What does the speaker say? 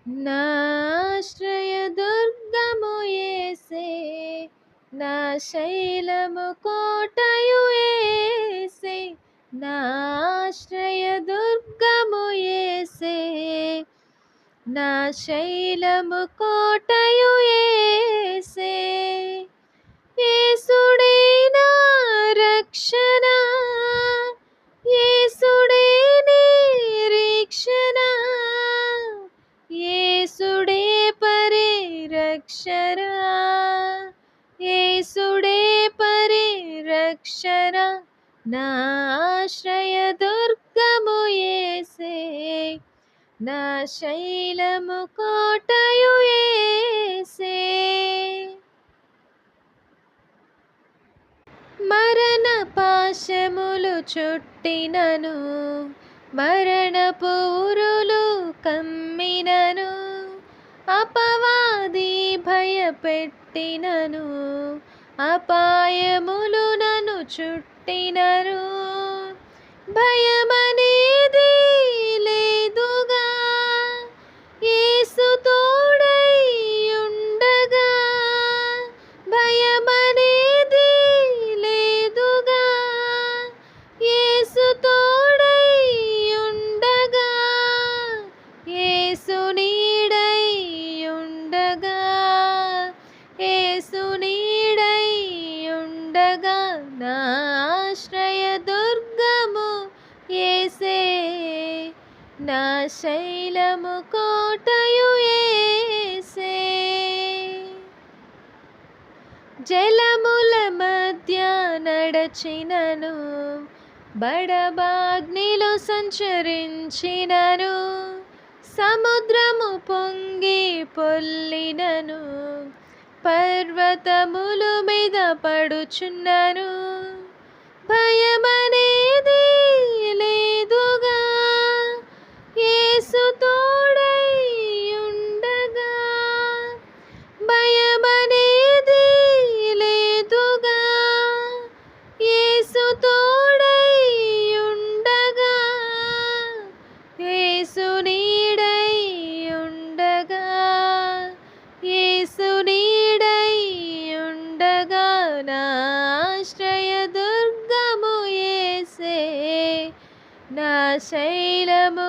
నాశ్రయదుర్గము యేసే, నా శైలము కోటయు యేసే, నాశ్రయదుర్గము యేసే, నా శైలము కోటయు యేసే. యేసుడే నా రక్షణ, యేసుడే నిరీక్షణ, యేసుడే పరిరక్షణ, యేసుడే పరిరక్షణ, నా ఆశ్రయదుర్గము యేసే, నా శైలము కోటయు యేసే. మరణ పాశములు చుట్టినను, మరణపు ఉరులు కమ్మినను, అపవాది భయపెట్టినను, అపాయములు నన్ను చుట్టినను, భయమనేది లేదుగా, యేసు తోడై ఉండగా, భయమనేది లేదుగా, యేసు తోడై ఉండగా, యేసు నీడై ఉండగా, యేసు నీడై ఉండగా, నా ఆశ్రయదుర్గము యేసే, నా శైలము కోటయు యేసే. జలముల మధ్య నడచినను, బడబాగ్నిలో సంచరించినను, సముద్రము పొంగి పొల్లినను, పర్వతములు మీద పడుచున్నను, భయమనేది లేదుగా, యేసు తోడై ఉండగా, భయమనేది లేదుగా, యేసు తోడై ఉండగా, యేసు నీడై ఉండగా, యేసు నీడై ఉండగా, నా ఆశ్రయదుర్గము యేసే, నా శైలము